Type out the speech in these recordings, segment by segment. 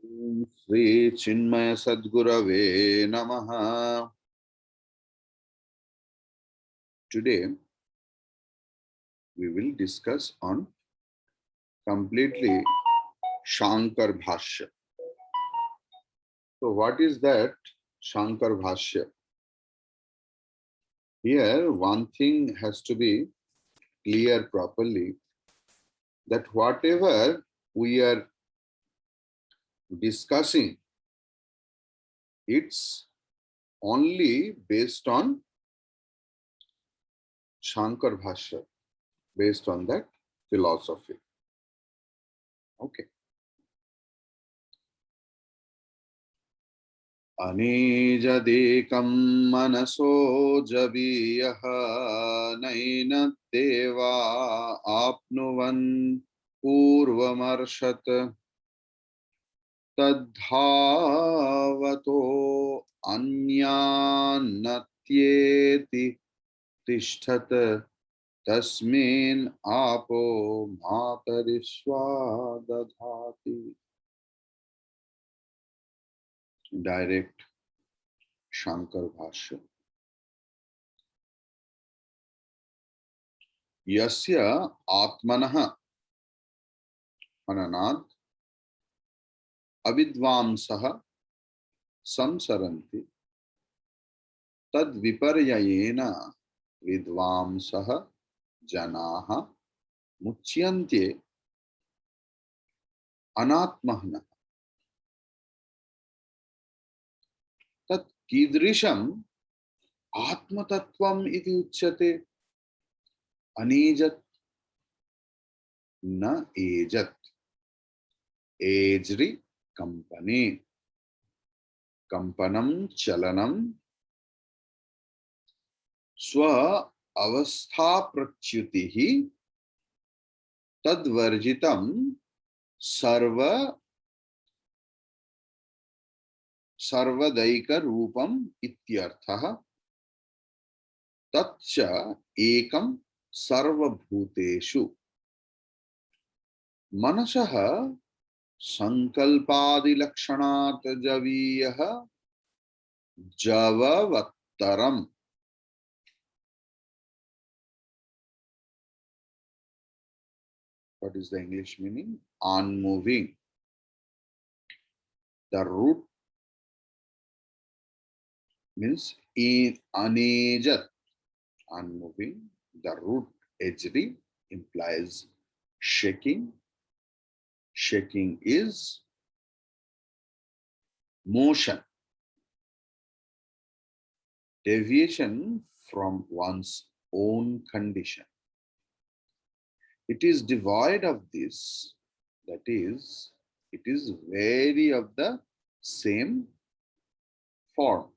Sri Chinmaya Sadgurave Namaha. Today we will discuss on completely Shankar Bhăşya. So what is that Shankar Bhăşya? Here one thing has to be clear properly, that whatever we are discussing, it's only based on Shankar Bhăşya, based on that philosophy. Okay. Anijadekam manaso jabiyaha naina deva apnuvan purvamarşat tadhavato anyannatyeti tishtat tasmin apo matarishva dadhati. Direct Shankar Bhăşya. Yasya atmanaha ananad avidvamsaha samsaranti tad viparyayena vidvamsaha janaha muchyante anatmahna. Tat kidrisham atmatattvam iti uchyate anejat na ejat. Ejri company. Kampanam chalanam swa avastha pracyutihi tadvarjitam sarvadaika rupam ityarthaha tatcha ekam sarvabhuteshu manasaha sankalpadi lakshanat javiyaha javavattaram. What is the English meaning? Unmoving. The root means anejat, unmoving. The root ejri implies shaking. Shaking is motion, deviation from one's own condition. It is devoid of this, that is, it is vary of the same form.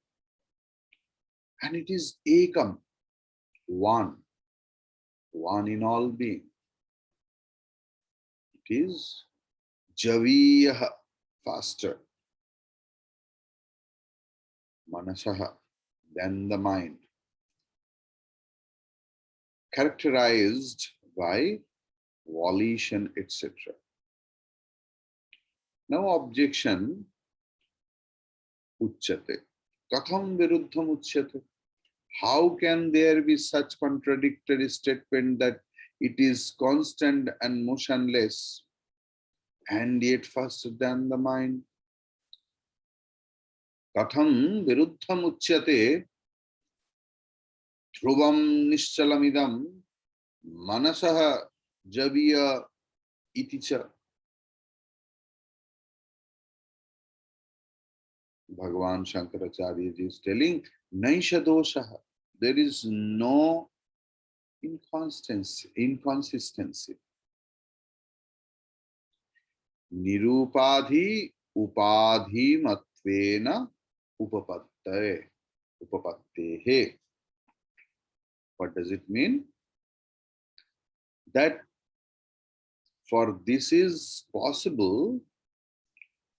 And it is ekam, one in all being. It is javiyaha, faster. Manasaha, then the mind. Characterized by volition, etc. Now objection, uchyate. Katham viruddham uchyate. How can there be such contradictory statement that it is constant and motionless and yet faster than the mind? Katham viruddham uchyate dhruvam nischalamidam manasaha javiya iticha. Bhagavan Shankaracharya is telling, Naisha doshaha. There is no inconsistency. Nirupadhi upadhi matvena upapattehe. What does it mean? That for this is possible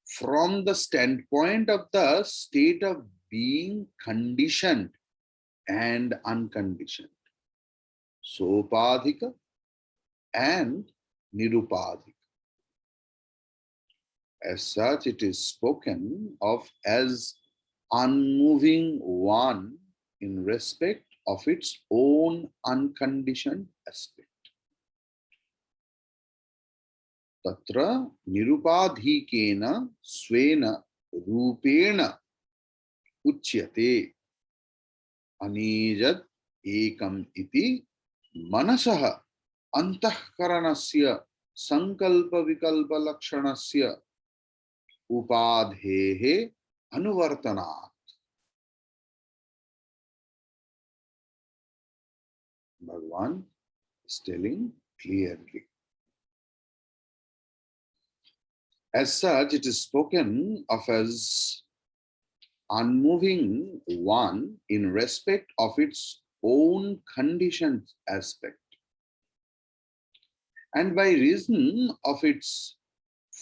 from the standpoint of the state of being conditioned and unconditioned. Sopadhika and nirupadhika. As such, it is spoken of as unmoving one in respect of its own unconditioned aspect. Tatra nirupadhikena svena rupena uchyate anijat ekam iti manasah antahkaranasya sankalpa vikalpa lakshanasya upadhehe anuvartanat. Bhagavan is telling clearly. As such, it is spoken of as unmoving one in respect of its own conditioned aspect. And by reason of its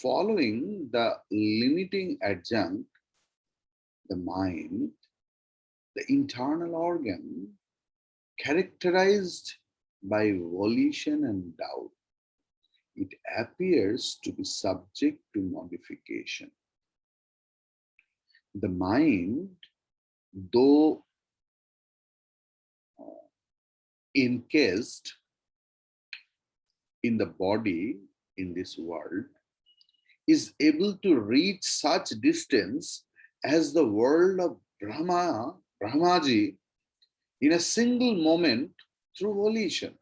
following the limiting adjunct, the mind, the internal organ, characterized by volition and doubt, it appears to be subject to modification. The mind, though encased in the body in this world, is able to reach such distance as the world of Brahmaji in a single moment through volition.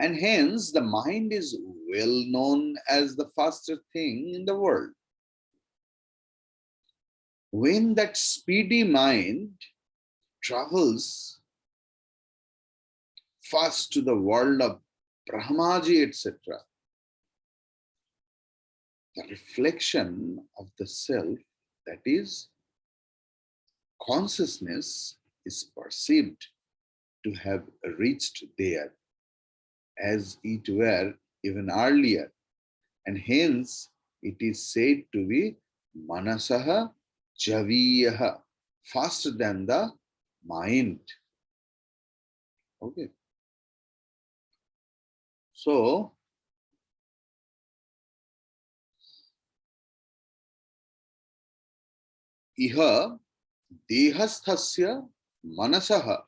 And hence the mind is well known as the fastest thing in the world. When that speedy mind travels fast to the world of Brahmaji, etc., the reflection of the self, that is, consciousness, is perceived to have reached there, as it were even earlier, and hence it is said to be manasaha javiyaha, faster than the mind. Okay. So, iha dehasthasya manasaha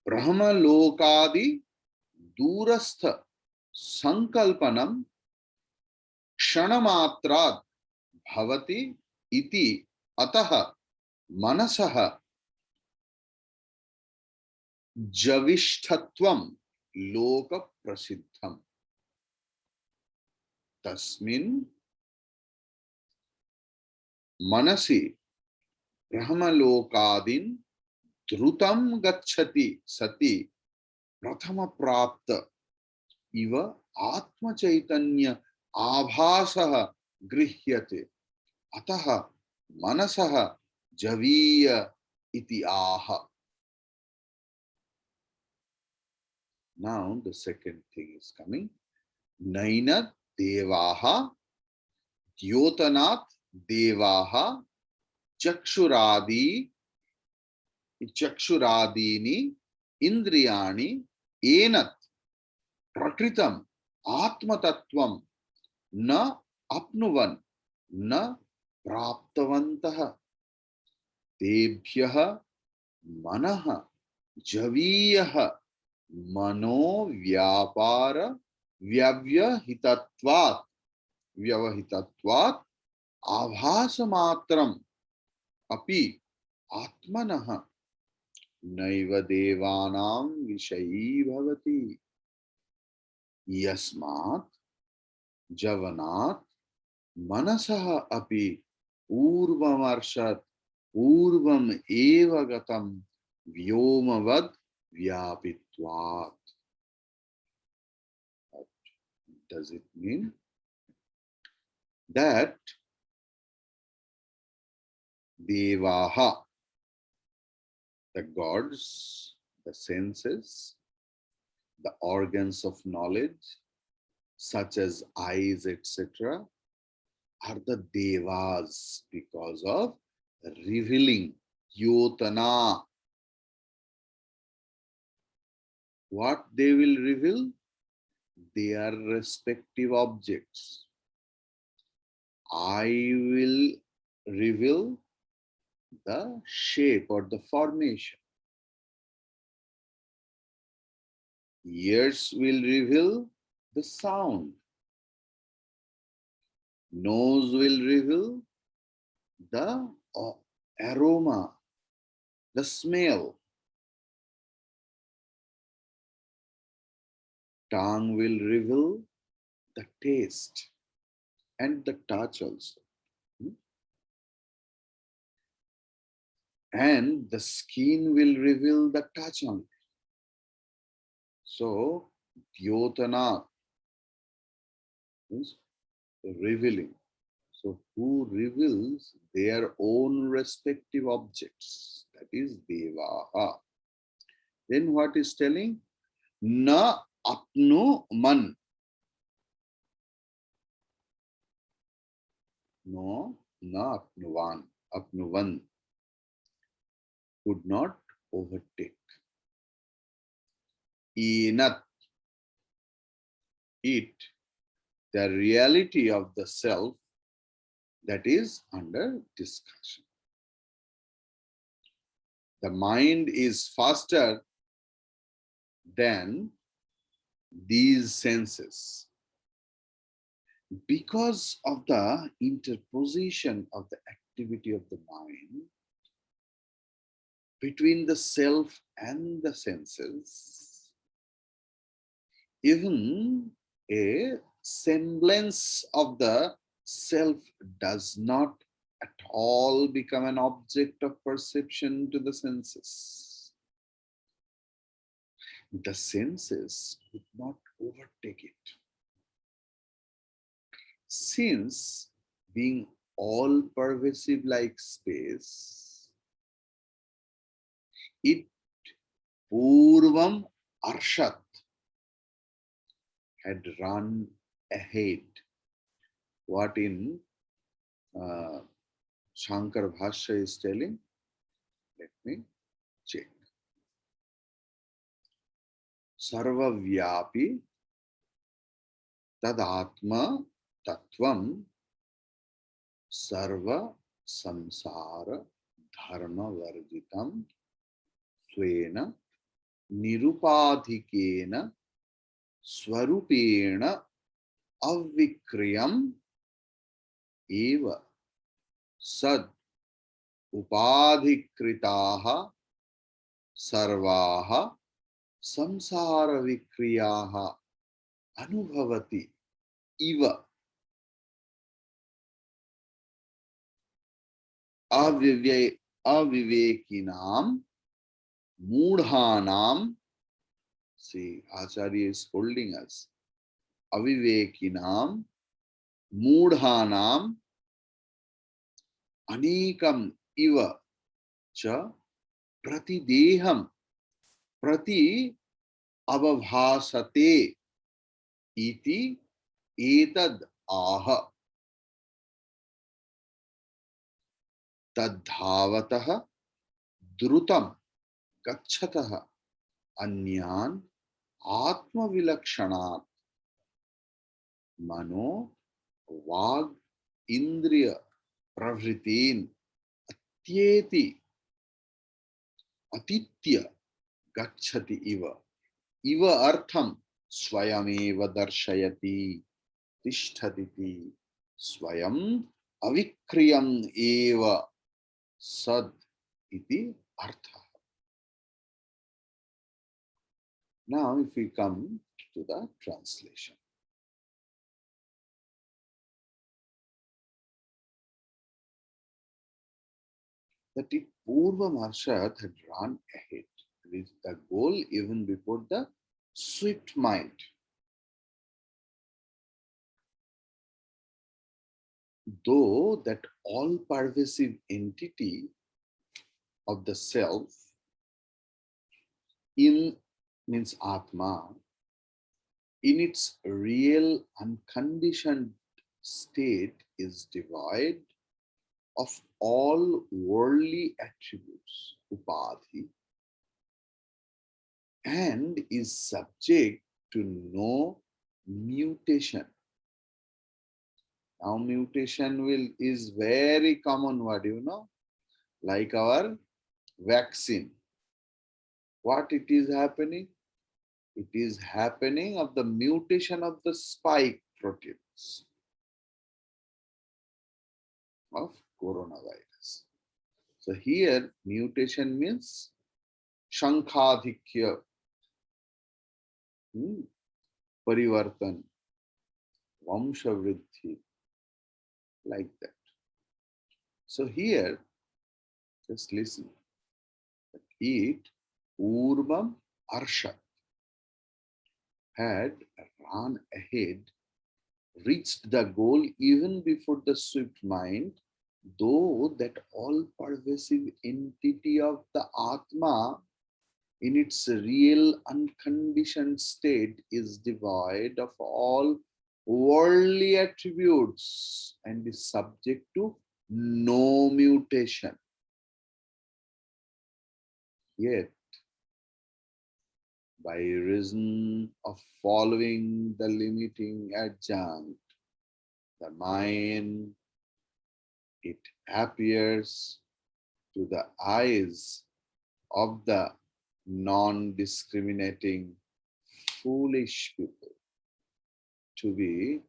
brahmalokadi durastha sankalpanam kshanamatrad bhavati iti ataha manasaha javishtatvam loka prasiddham. Tasmin manasi brahmalokadin drutam gacchati sati prathama prapta iva atma chaitanya abhasaha grihyate ataha manasaha javiya iti aha. Now the second thing is coming. Naina devaha dyotanat devaha chakshuradini indriyani enat prakritam atmatattvam na apnuvan na praptavantaha tebhyaha manaha javiyaha mano vyapara vyavahitatvat abhasamatram api atmanaha naiva devanam vishayi bhavati yasmat javanat manasaha api urvamarshad urvam eva gatam vyomavad vyapitvat. What does it mean? That devaha, the gods, the senses, the organs of knowledge, such as eyes, etc., are the devas because of revealing yotana. What they will reveal? their respective objects. I will reveal the shape or the formation. Ears will reveal the sound. Nose will reveal the aroma, the smell. Tongue will reveal the taste and the touch also. And the skin will reveal the touch on it. So, Dyotana means revealing. So, who reveals their own respective objects? That is Devaha. Then what is telling? Na apnu man. No, na apnuvan. Apnuvan. Could not overtake. Inat. It. The reality of the self that is under discussion. The mind is faster than these senses because of the interposition of the activity of the mind between the self and the senses. Even a semblance of the self does not at all become an object of perception to the senses. The senses could not overtake it. Since being all pervasive like space, it Purvam Arshat had run ahead. What in Shankara Bhăşya is telling? Let me check. Sarva Vyapi Tadatma Tattvam Sarva Samsara Dharma Varjitam Swena Nirupadhikena Swarupena Avikriyam Eva Sad Upadhikritaha Sarvaha Samsara Vikriyaha Anubhavati Iva Avivekinam Mudhanam. See, Acharya is holding us. Avivekinam Mudhanam Anikam Iva Cha Pratideham Prati Abhavasate Iti Etad Aha Tadhavataha Drutam Gacchataha Anyan Atma Vilakshanat Mano Vag Indriya Pravritin Atyeti Atitya Gacchati Iva. Iva Artham Swayameva Darshayati Tishthatiti Swayam Avikriyam Eva Sad Iti Artha. Now, if we come to the translation. That it Purva Marshad had run ahead, reached the goal even before the swift mind. Though that all-pervasive entity of the self in means Atma, in its real unconditioned state is devoid of all worldly attributes, upadhi, and is subject to no mutation. Now mutation is very common word, like our vaccine. What it is happening? It is happening of the mutation of the spike proteins of coronavirus. So here mutation means Shankadhikya, Parivartan, Vamshavriddhi, like that. So here, just listen. It, Urvam Arshad, had run ahead, reached the goal even before the swift mind, though that all-pervasive entity of the Atma in its real unconditioned state is devoid of all worldly attributes and is subject to no mutation. Yet, by reason of following the limiting adjunct, the mind, it appears to the eyes of the non-discriminating, foolish people to be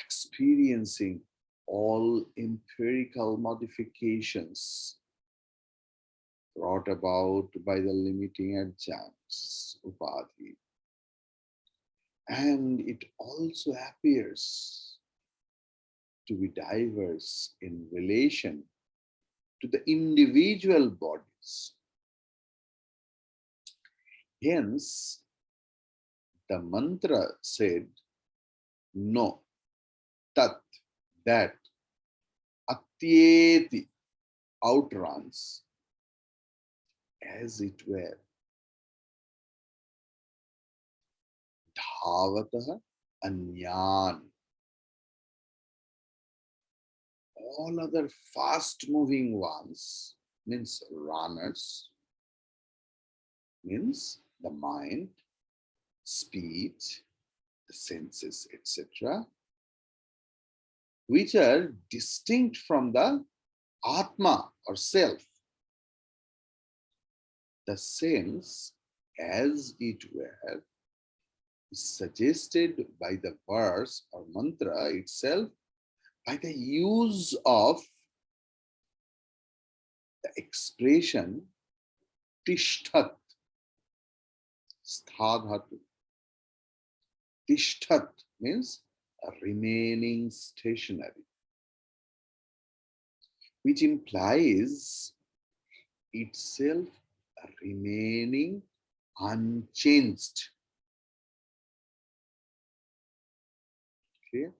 experiencing all empirical modifications brought about by the limiting adjuncts, upadhi. And it also appears to be diverse in relation to the individual bodies. Hence, the mantra said, no, tat, that, atyeti, outruns, as it were, dhāvatah anyan, all other fast-moving ones, means runners, means the mind, speech, the senses, etc., which are distinct from the Atma or self. The sense, as it were, is suggested by the verse or mantra itself by the use of the expression tishtat, sthadhatu. Tishtat means remaining stationary, which implies itself remaining unchanged. Clear?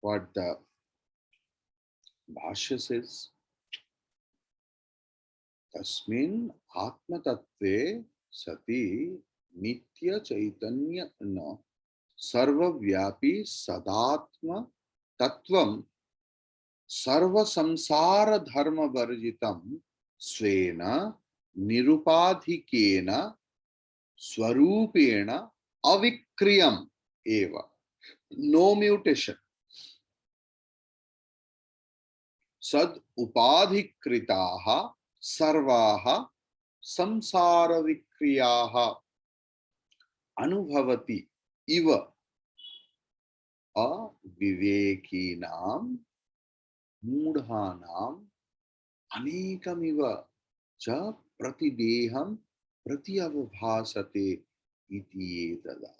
What the Bhăşya says, tasmin atma tattve sati nitya chaitanya na sarva vyapi sadatma tattvam sarva samsara dharma varjitam svena nirupadhikena swarupena avikriyam eva. No mutation. Sad upadhikritaha sarvaha samsara vikriyaha anubhavati iva avivekinam mudhanam anekamiva cha pratideham pratyavabhasate iti etada.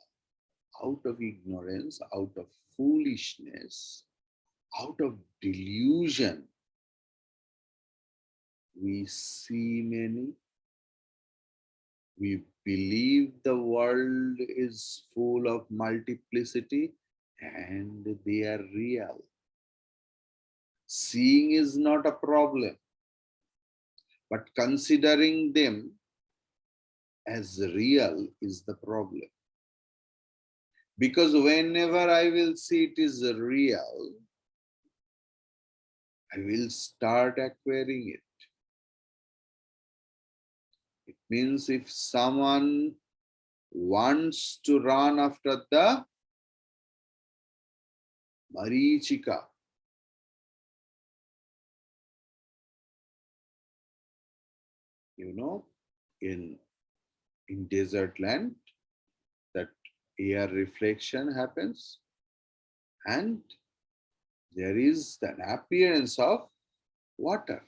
Out of ignorance, out of foolishness, out of delusion, we see many, we believe the world is full of multiplicity and they are real. Seeing is not a problem, but considering them as real is the problem. Because whenever I will see it is real, I will start acquiring it. It means if someone wants to run after the Marichika. You know, in desert land, that air reflection happens and there is an appearance of water.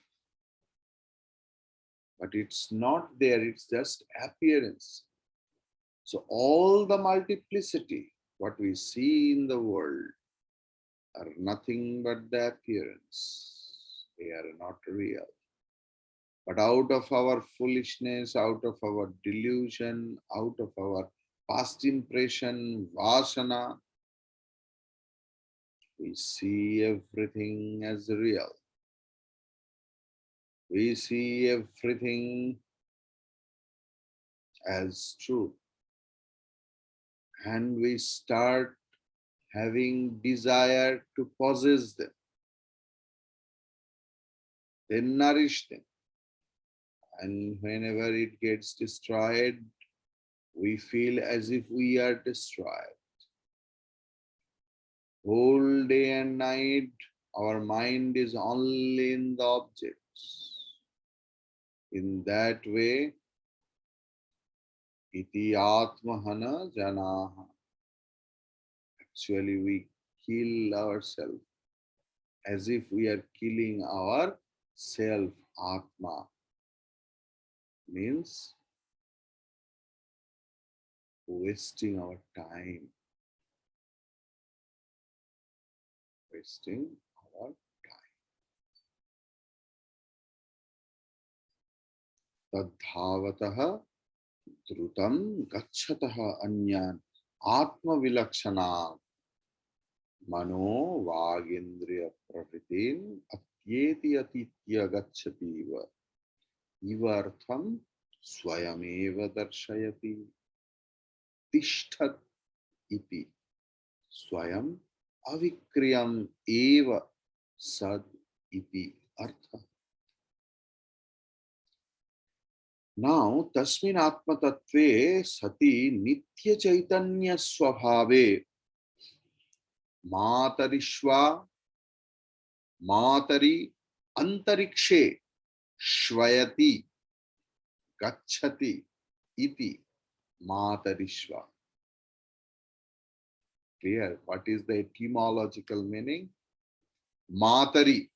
But it's not there, it's just appearance. So all the multiplicity, what we see in the world, are nothing but the appearance. They are not real. But out of our foolishness, out of our delusion, out of our past impression, vasana, we see everything as real. We see everything as true. And we start having desire to possess them, then nourish them. And whenever it gets destroyed, we feel as if we are destroyed. Whole day and night, our mind is only in the objects. In that way, iti atmahana janaha. Actually, we kill ourselves as if we are killing our self, atma. Means wasting our time. Wasting our time. Tadhavataha drutam gacchataha anyan atma vilakshana mano vagendriya pravritin atyeti atitya gacchati va ivartham swayameva darshayati tishtat iti swayam avikriyam eva sad iti artha. Now, tasmin atma tattve sati nitya chaitanya swabhave matarishva matari antarikshe shvayati gacchati iti matarishva. Clear? What is the etymological meaning? Matari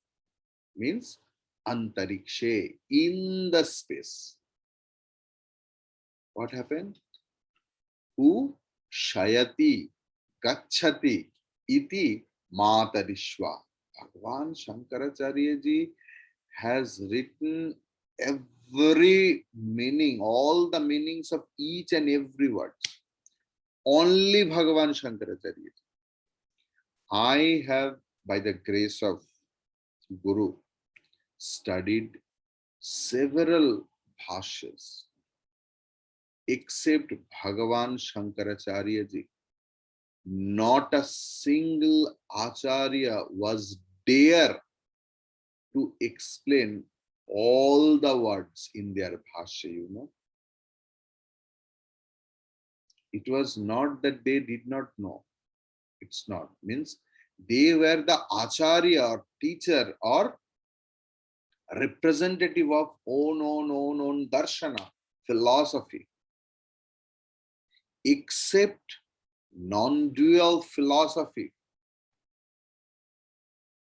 means antarikshe, in the space. What happened? Who shayati gacchati iti matarishva. Bhagavan Shankaracharya ji has written every meaning, all the meanings of each and every word. Only Bhagavan Shankaracharya ji. I have, by the grace of Guru, studied several bhashyas. Except Bhagavan Shankaracharya ji, not a single acharya was dare to explain all the words in their bhashya, you know. It was not that they did not know. It's not. Means they were the acharya or teacher or representative of own darshana, philosophy. Except non-dual philosophy,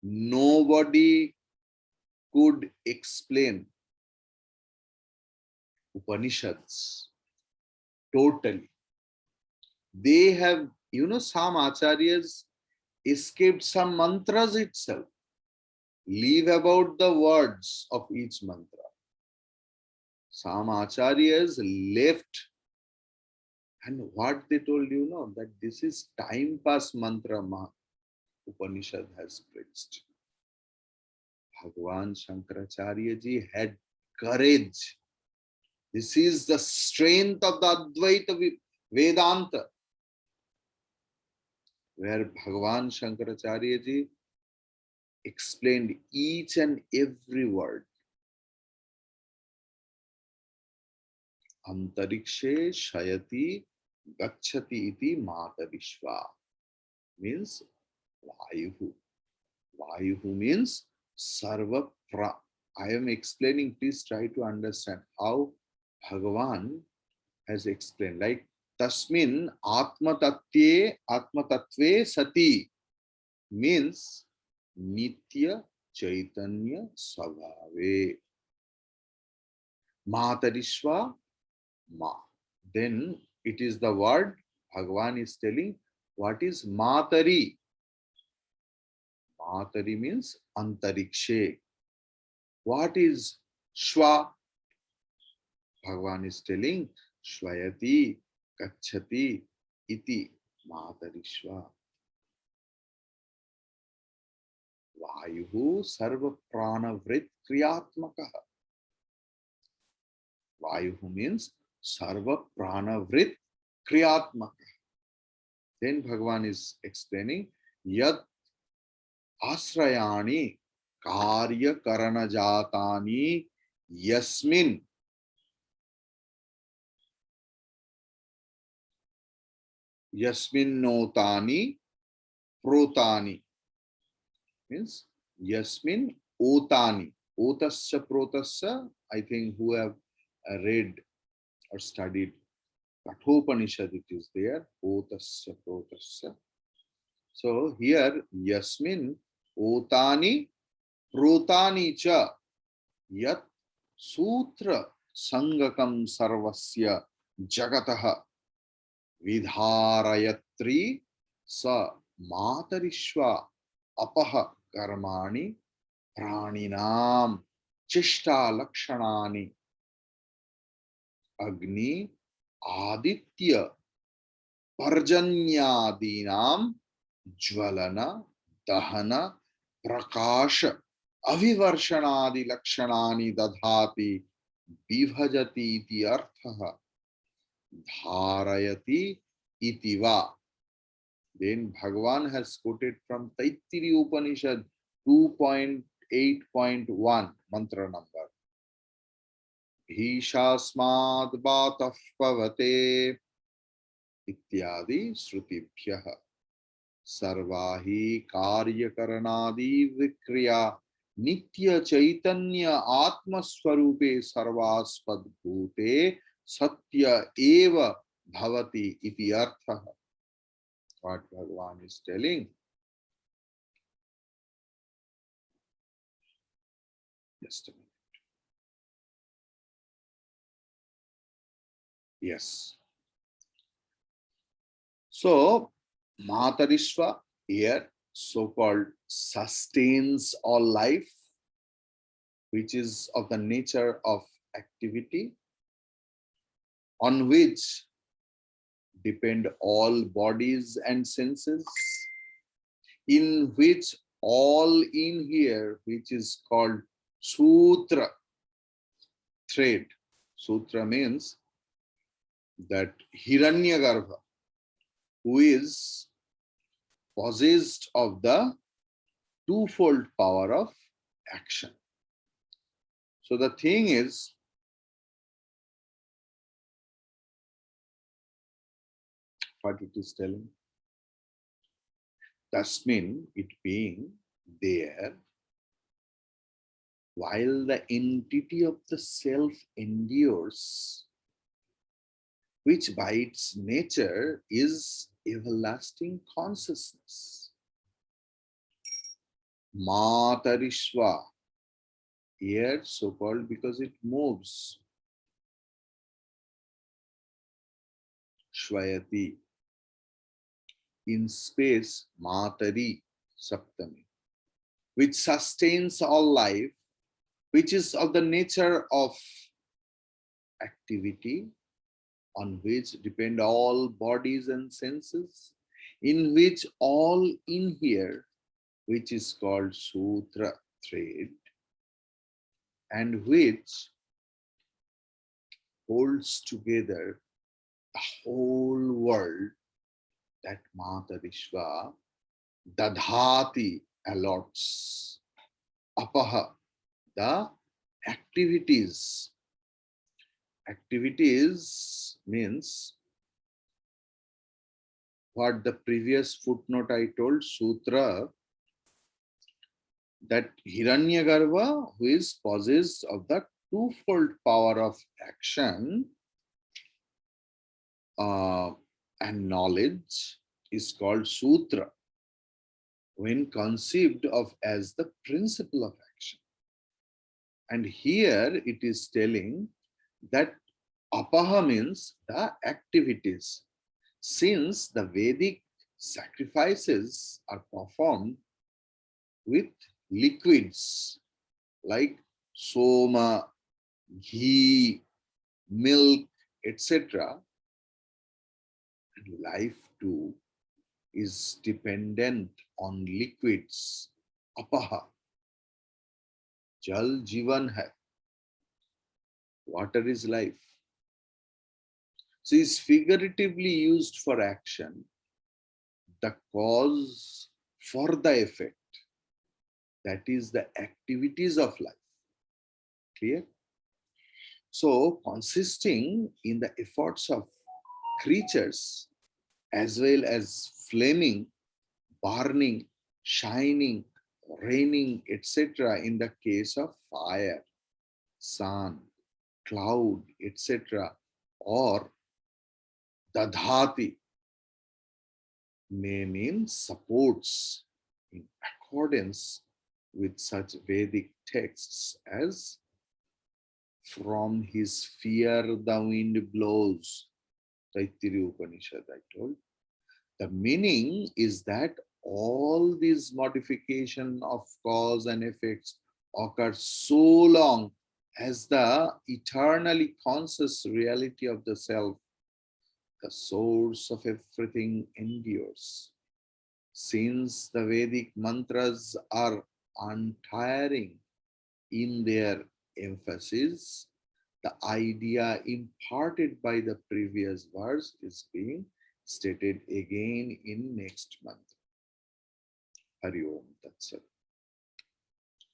nobody could explain Upanishads totally. They have, you know, some acharyas escaped some mantras itself, leave about the words of each mantra. Some acharyas left. And what they told you, know, that this is time pass mantra Upanishad has preached. Bhagavan Shankaracharya ji had courage. This is the strength of the Advaita Vedanta, where Bhagavan Shankaracharya ji explained each and every word. Antarikshe shayati Gacchati iti Matarishva means Vayuhu. Vayuhu means Sarva pra. I am explaining, please try to understand how Bhagavan has explained. Like Tasmin Atmatatve Sati means Nitya Chaitanya Svabhave. Matarishva Ma. Then it is the word Bhagavan is telling what is Matari. Matari means Antarikshe. What is Shwa? Bhagavan is telling Shvayati, Gacchati, Iti, Matarishva. Vayuhu Sarva Prana Vrit Kriyatmakaha. Vayuhu means Sarva Prana Vrit Kriyatmakaha. Then Bhagavan is explaining Yad Asrayani Karya Karana Jatani Yasmin Yasminnotani Protani means Yasmin Otani. Otasya Protasya, I think who have read or studied Kathopanishad, it is there. Otasya Protasya. So here Yasmin Otani Protani cha Yat Sutra Sangakam Sarvasya Jagataha Vidharayatri Sa Matarishva Apaha Karmani Praninam Chishta Lakshanani Agni Aditya Parjanyadinam Jvalana Dahana Prakasha Avivarshanadi Lakshanani Dadhati Bivhajati iti Arthaha Dharayati Itiva. Then Bhagavan has quoted from Taittiriya Upanishad 2.8.1 mantra number. Bhishasmad Bhatah Pavate Ityadi Shrutibhyaha Sarvahi Karya Karanadi Vikriya Nitya Chaitanya Atma Swarupe Sarvaspad Bhute Satya Eva Bhavati iti Arthaha. What Bhagavan is telling. Just a minute. Yes. So, Matarishva here so-called sustains all life, which is of the nature of activity, on which depend all bodies and senses, in which all in here, which is called sutra, thread. Sutra means that Hiranyagarbha, who is possessed of the twofold power of action. So the thing is, what it is telling, Tasmin, it being there, while the entity of the self endures, which by its nature is everlasting consciousness. Matarishva, here so called because it moves. Shvayati, in space, Matari, Saptami, which sustains all life, which is of the nature of activity, on which depend all bodies and senses, in which all in here, which is called Sutra thread, and which holds together the whole world, that Matarishva, Dadhati, allots, Apaha, the activities. Activities means what the previous footnote I told, Sutra, that Hiranyagarbha, who is possessed of the twofold power of action and knowledge, is called Sutra when conceived of as the principle of action. And here it is telling that apaha means the activities. Since the Vedic sacrifices are performed with liquids like soma, ghee, milk, etc., and life too is dependent on liquids. Apaha. Jal jivan hai. Water is life. So is figuratively used for action, the cause for the effect. That is the activities of life. Clear? So consisting in the efforts of creatures as well as flaming, burning, shining, raining, etc. in the case of fire, sun, cloud, etc. or dadhati may mean supports in accordance with such Vedic texts as from his fear the wind blows, Taittiriya Upanishad I told. The meaning is that all these modification of cause and effects occur so long as the eternally conscious reality of the self, the source of everything, endures. Since the Vedic mantras are untiring in their emphasis, the idea imparted by the previous verse is being stated again in next month. Hari Om Tat Sat.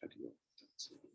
Hari Om Tat Sat.